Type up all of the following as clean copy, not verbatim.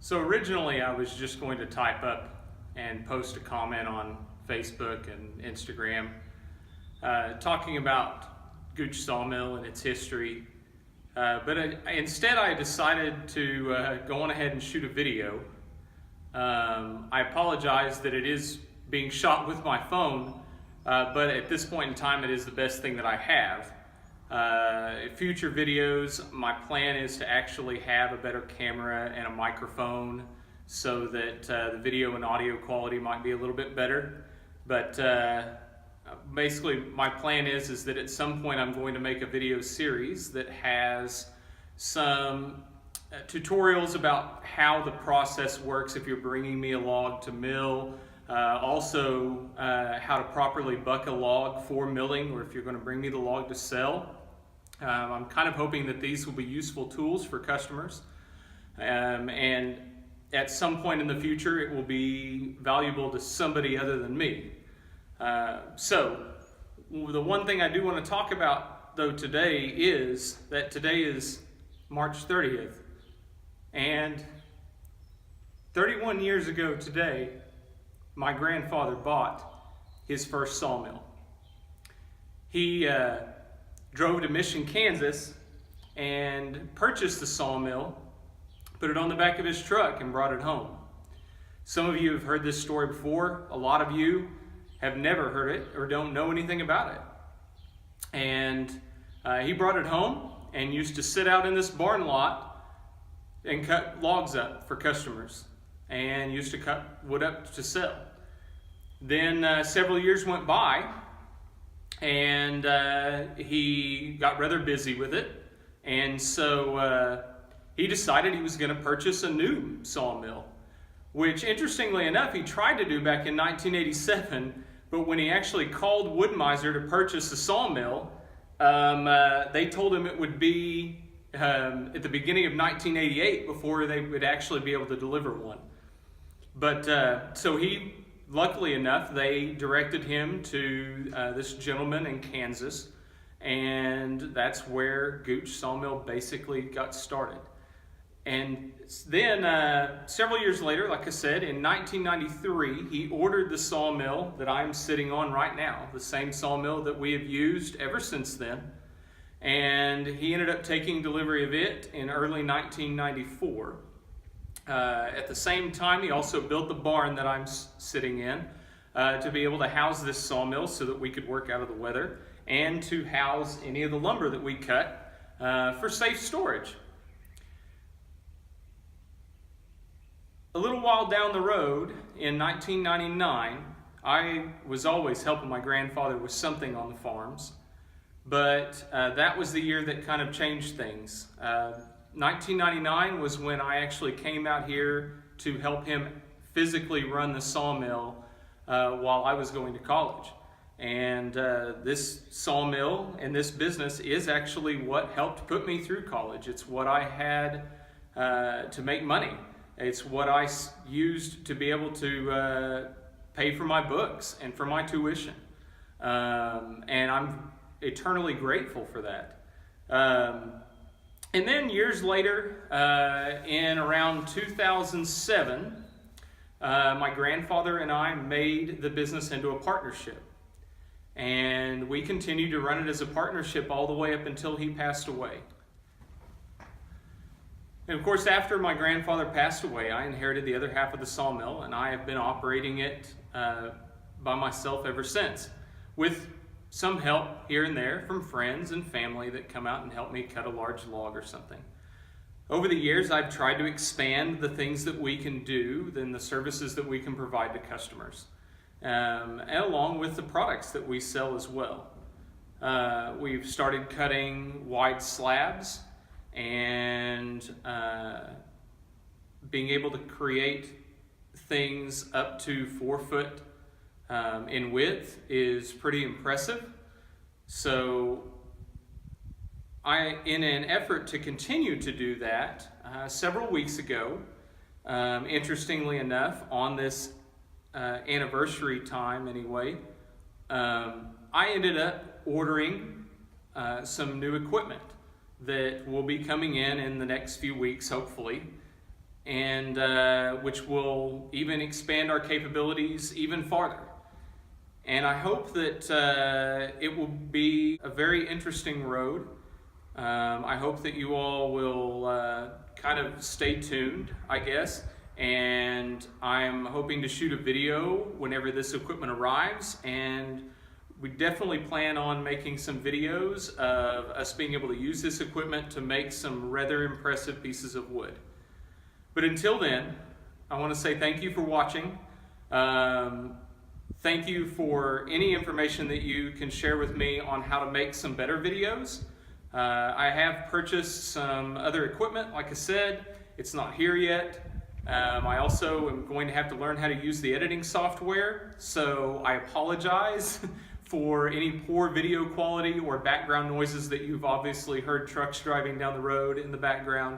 So originally I was just going to type up and post a comment on Facebook and Instagram talking about Gooch Sawmill and its history. But instead I decided to go on ahead and shoot a video. I apologize that it is being shot with my phone, but at this point in time it is the best thing that I have. Future videos, my plan is to actually have a better camera and a microphone so that the video and audio quality might be a little bit better. But basically my plan is that at some point I'm going to make a video series that has some tutorials about how the process works if you're bringing me a log to mill. Also how to properly buck a log for milling, or if you're going to bring me the log to sell. I'm kind of hoping that these will be useful tools for customers, and at some point in the future it will be valuable to somebody other than me. So the one thing I do want to talk about though today is that today is March 30th, and 31 years ago today my grandfather bought his first sawmill. He drove to Mission, Kansas and purchased the sawmill, put it on the back of his truck and brought it home. Some of you have heard this story before. A lot of you have never heard it or don't know anything about it. And he brought it home and used to sit out in this barn lot and cut logs up for customers and used to cut wood up to sell. Then several years went by, and he got rather busy with it, and so he decided he was going to purchase a new sawmill, which interestingly enough he tried to do back in 1987, but when he actually called Wood-Mizer to purchase a sawmill, they told him it would be at the beginning of 1988 before they would actually be able to deliver one. But so he, luckily enough, they directed him to this gentleman in Kansas, and that's where Gooch Sawmill basically got started. And then several years later, like I said, in 1993, he ordered the sawmill that I'm sitting on right now, the same sawmill that we have used ever since then. And he ended up taking delivery of it in early 1994. At the same time, he also built the barn that I'm sitting in to be able to house this sawmill so that we could work out of the weather, and to house any of the lumber that we cut for safe storage. A little while down the road, in 1999, I was always helping my grandfather with something on the farms, but that was the year that kind of changed things. 1999 was when I actually came out here to help him physically run the sawmill while I was going to college. And this sawmill and this business is actually what helped put me through college. It's what I had to make money. It's what I used to be able to pay for my books and for my tuition. And I'm eternally grateful for that. And then years later, in around 2007, my grandfather and I made the business into a partnership. And we continued to run it as a partnership all the way up until he passed away. And of course, after my grandfather passed away, I inherited the other half of the sawmill, and I have been operating it by myself ever since, with some help here and there from friends and family that come out and help me cut a large log or something. Over the years, I've tried to expand the things that we can do and the services that we can provide to customers, and along with the products that we sell as well. We've started cutting wide slabs and being able to create things up to 4 foot in width is pretty impressive. So in an effort to continue to do that, several weeks ago, interestingly enough, on this anniversary time anyway, I ended up ordering some new equipment that will be coming in the next few weeks, hopefully. and which will even expand our capabilities even farther. And I hope that it will be a very interesting road. I hope that you all will kind of stay tuned, I guess. And I'm hoping to shoot a video whenever this equipment arrives. And we definitely plan on making some videos of us being able to use this equipment to make some rather impressive pieces of wood. But until then, I want to say thank you for watching. Thank you for any information that you can share with me on how to make some better videos. I have purchased some other equipment, like I said. It's not here yet. I also am going to have to learn how to use the editing software, so I apologize for any poor video quality or background noises that you've obviously heard trucks driving down the road in the background.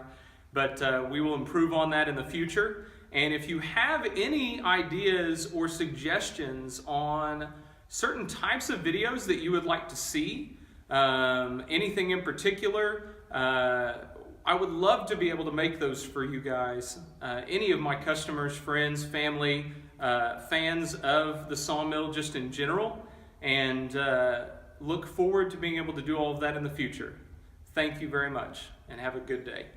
But we will improve on that in the future. And if you have any ideas or suggestions on certain types of videos that you would like to see, anything in particular, I would love to be able to make those for you guys. Any of my customers, friends, family, fans of the sawmill just in general, and look forward to being able to do all of that in the future. Thank you very much, and have a good day.